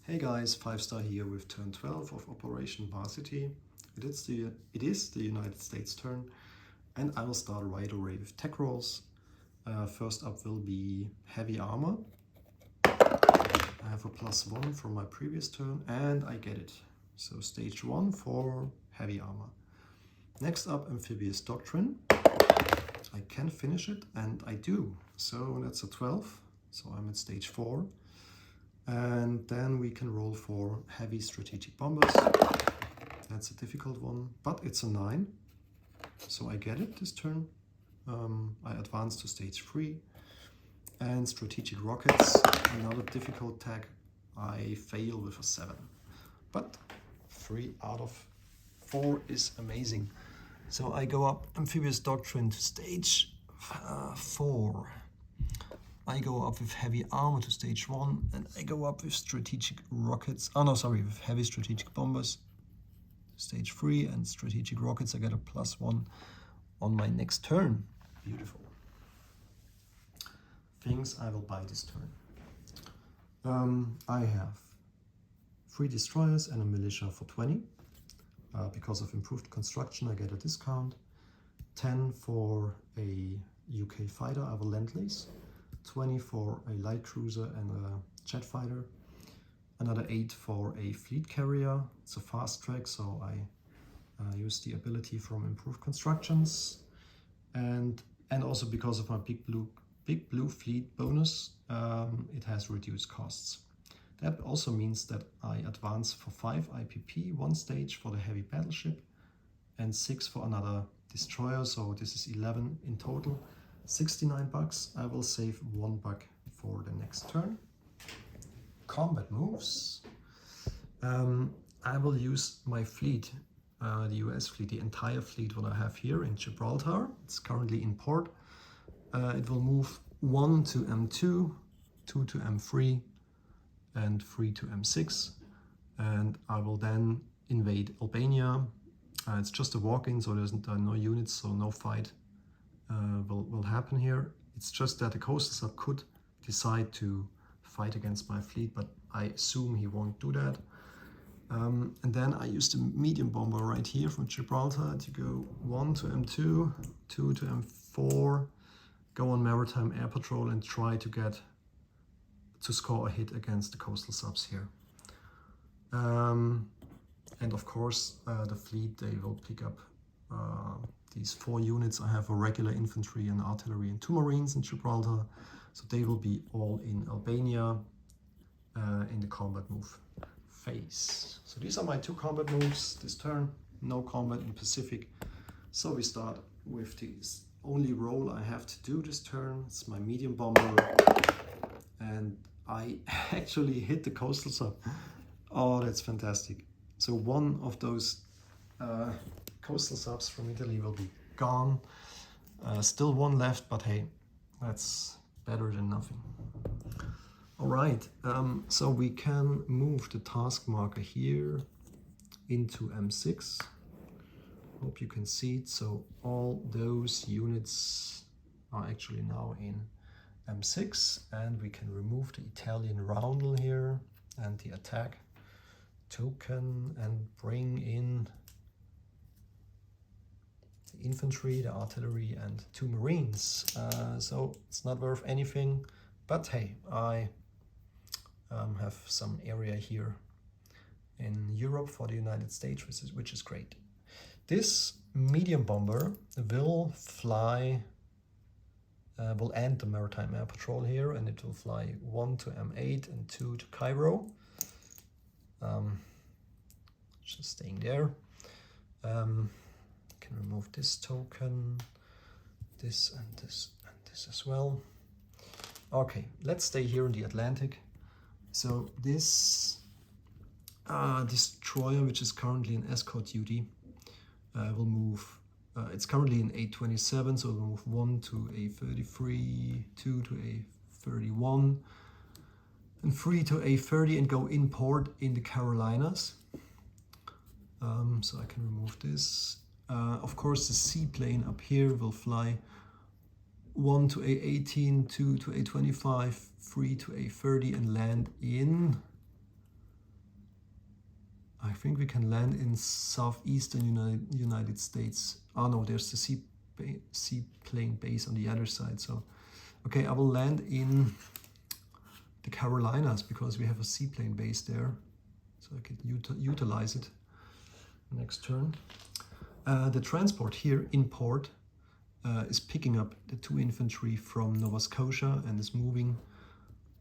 Hey guys, 5-star here with turn 12 of Operation Varsity. It is the United States turn, and I will start right away with tech rolls. First up will be heavy armor. I have a +1 from my previous turn and I get it. So stage 1 for heavy armor. Next up, amphibious doctrine. I can finish it and I do. So that's a 12. So I'm at stage 4. And then we can roll for heavy strategic bombers. That's a difficult one, but it's a 9. So I get it this turn. I advance to stage 3. And strategic rockets, another difficult tag. I fail with a 7. But 3 out of 4 is amazing. So I go up amphibious doctrine to stage 4. I go up with heavy armor to stage 1, and I go up with strategic rockets. Oh no, sorry, with heavy strategic bombers to stage 3, and strategic rockets. I get a +1 on my next turn. Beautiful. Things I will buy this turn. I have 3 destroyers and a militia for 20. Because of improved construction, I get a discount. 10 for a UK fighter, I have a Lend-Lease. 20 for a light cruiser and a jet fighter. Another 8 for a fleet carrier. It's a fast track, so I use the ability from improved constructions. And also because of my big blue fleet bonus, it has reduced costs. That also means that I advance for 5 IPP, 1 stage for the heavy battleship, and 6 for another destroyer, so this is 11 in total. 69 bucks. I will save $1 for the next turn. Combat moves. I will use my fleet, the US fleet, the entire fleet what I have here in Gibraltar. It's currently in port. It will move 1 to M2, 2 to M3, and 3 to M6. And I will then invade Albania. It's just a walk-in, so there are no units, so no fight will happen here. It's just that the coastal sub could decide to fight against my fleet, but I assume he won't do that. And then I use the medium bomber right here from Gibraltar to go 1 to M2, 2 to M4, go on maritime air patrol and try to score a hit against the coastal subs here. And of course, the fleet, they will pick up these 4 units. I have a regular infantry and artillery and 2 marines in Gibraltar. So they will be all in Albania in the combat move phase. So these are my 2 combat moves this turn. No combat in Pacific. So we start with the only roll I have to do this turn. It's my medium bomber. And I actually hit the coastal sub. Oh, that's fantastic. So one of those coastal subs from Italy will be gone. Still 1 left, but hey, that's better than nothing. All right, so we can move the task marker here into M6. Hope you can see it. So all those units are actually now in M6, and we can remove the Italian roundel here and the attack token and bring in the infantry, the artillery, and 2 marines. So it's not worth anything, but hey, I have some area here in Europe for the United States, which is great. This medium bomber will fly, will end the maritime air patrol here, and it will fly 1 to M8 and 2 to Cairo. Just staying there. Can remove this token, this and this and this as well. Okay, let's stay here in the Atlantic. So this destroyer, which is currently in escort duty, will move. It's currently in A27, so it will move 1 to A33, 2 to A31, and 3 to A30, and go in port in the Carolinas. So I can remove this. Of course, the seaplane up here will fly 1 to A18, 2 to A25, 3 to A30, and land in I think we can land in southeastern United States. Oh no, there's the seaplane base on the other side. So, okay, I will land in the Carolinas because we have a seaplane base there. So I can utilize it next turn. The transport here in port is picking up the 2 infantry from Nova Scotia and is moving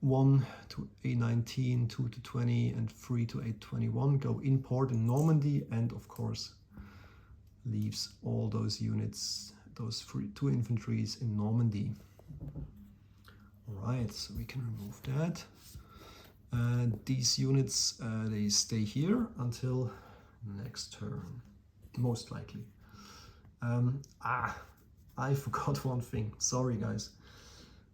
1 to A19, 2 to 20, and 3 to A21, go in port in Normandy, and of course leaves all those units, those 2 infantries in Normandy. All right, so we can remove that. These units, they stay here until next turn, most likely. I forgot one thing. Sorry, guys.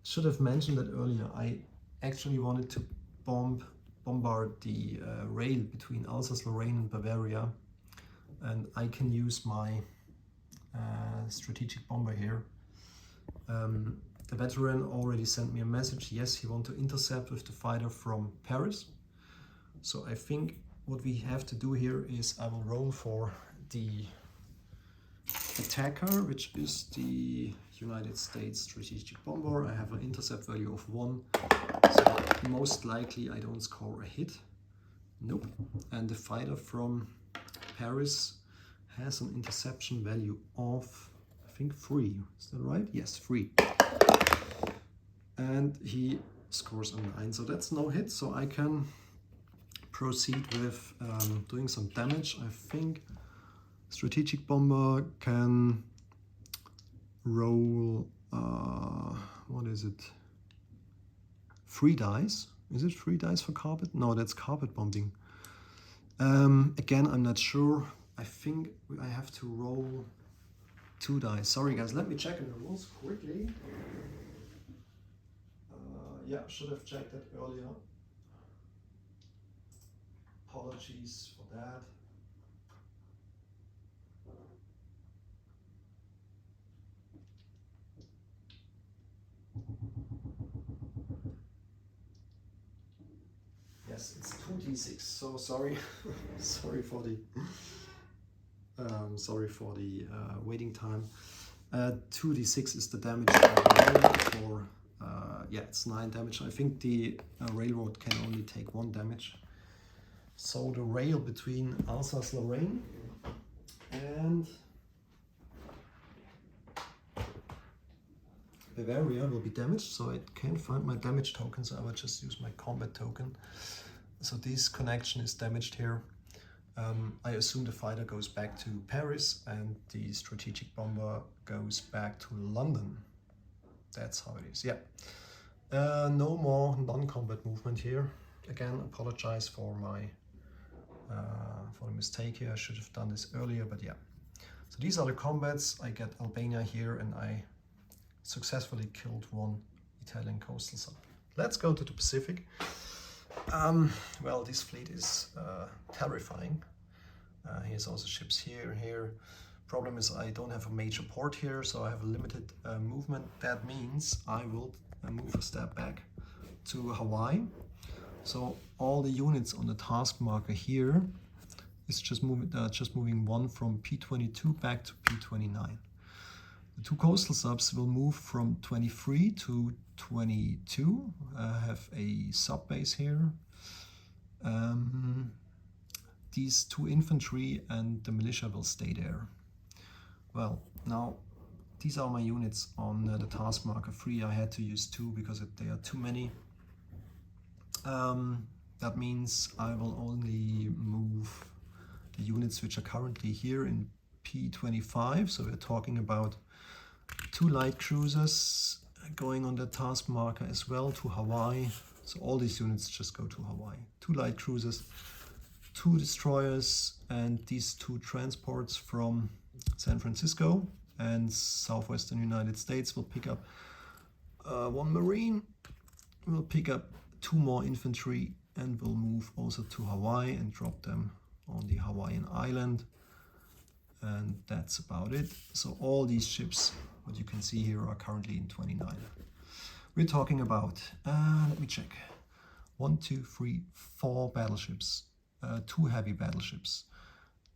Should have mentioned that earlier. I actually wanted to bombard the rail between Alsace-Lorraine and Bavaria, and I can use my strategic bomber here. The veteran already sent me a message. Yes, he wants to intercept with the fighter from Paris. So I think what we have to do here is I will roll for the attacker, which is the United States strategic bomber. I have an intercept value of 1, so most likely I don't score a hit. Nope. And the fighter from Paris has an interception value of, I think, 3. Is that right? Yes, 3. And he scores a 9, so that's no hit. So I can proceed with doing some damage. I think strategic bomber can roll, what is it? 3 dice. Is it 3 dice for carpet? No, that's carpet bombing. Again, I'm not sure. I think I have to roll 2 dice. Sorry guys, let me check in the rules quickly. Yeah, should have checked that earlier. Apologies for that. Yes, it's 2d6. So sorry, sorry for the waiting time. 2d6 is the damage for yeah, it's 9 damage. I think the railroad can only take 1 damage. So the rail between Alsace-Lorraine and Bavaria will be damaged, so I can't find my damage token, so I will just use my combat token. So this connection is damaged here. I assume the fighter goes back to Paris and the strategic bomber goes back to London. That's how it is, yeah. No more non-combat movement here. Again, apologize for my for the mistake here. I should have done this earlier, but yeah. So these are the combats. I get Albania here and I successfully killed 1 Italian coastal sub. Let's go to the Pacific. Well, this fleet is terrifying. Here's also ships here, here. Problem is I don't have a major port here, so I have a limited movement. That means I will move a step back to Hawaii. So all the units on the task marker here is just moving 1 from P22 back to P29. The 2 coastal subs will move from 23 to 22. I have a sub base here. These 2 infantry and the militia will stay there. Well, now these are my units on the task marker 3. I had to use 2 because they are too many. That means I will only move the units which are currently here in P25. So we're talking about 2 light cruisers going on the task marker as well to Hawaii. So all these units just go to Hawaii. 2 light cruisers, 2 destroyers, and these 2 transports from San Francisco and southwestern United States will pick up 1 Marine, will pick up 2 more infantry, and will move also to Hawaii and drop them on the Hawaiian island. And that's about it. So all these ships, what you can see here, are currently in 29. We're talking about, let me check, 1, 2, 3, 4 battleships 2 heavy battleships,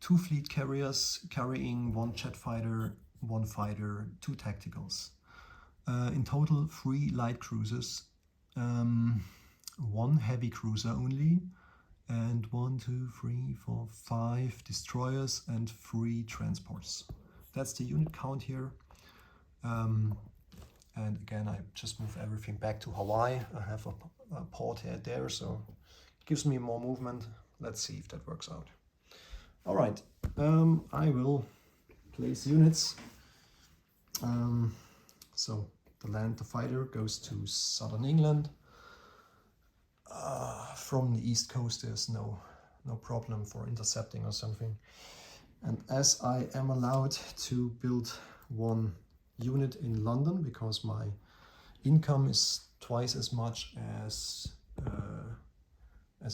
2 fleet carriers carrying 1 jet fighter, 1 fighter, 2 tacticals. In total 3 light cruisers, 1 heavy cruiser only, and 1, 2, 3, 4, 5 destroyers and 3 transports. That's the unit count here. And again, I just move everything back to Hawaii. I have a port here there, so it gives me more movement. Let's see if that works out. All right, I will place units. So the fighter goes to southern England. From the east coast, there's no problem for intercepting or something. And as I am allowed to build 1 unit in London because my income is twice as much as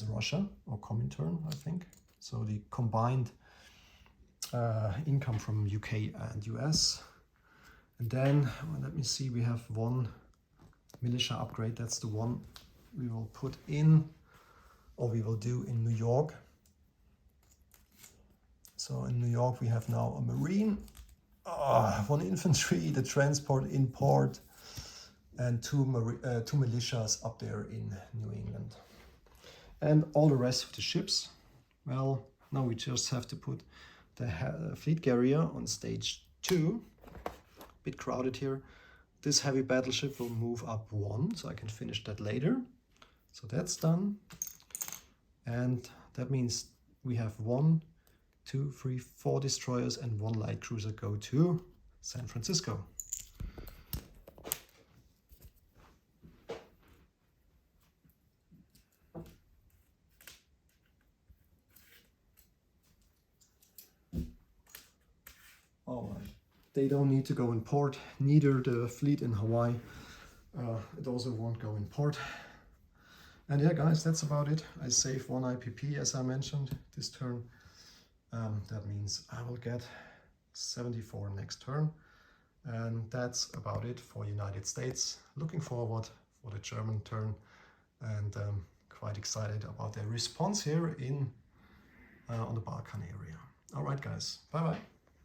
Russia or Comintern, I think. So the combined income from UK and US. And then, let me see, we have 1 militia upgrade. That's the one we will put in, or we will do in New York. So in New York we have now a Marine, 1 infantry, the transport in port, and 2 militias up there in New England. And all the rest of the ships, well, now we just have to put the fleet carrier on stage 2. Bit crowded here. This heavy battleship will move up 1, so I can finish that later. So that's done. And that means we have 1, 2, 3, 4 destroyers and 1 light cruiser go to San Francisco. All right, they don't need to go in port, neither the fleet in Hawaii. It also won't go in port. And yeah, guys, that's about it. I save 1 IPP, as I mentioned, this turn. That means I will get 74 next turn. And that's about it for United States. Looking forward for the German turn, and quite excited about their response here on the Balkan area. All right, guys, bye-bye.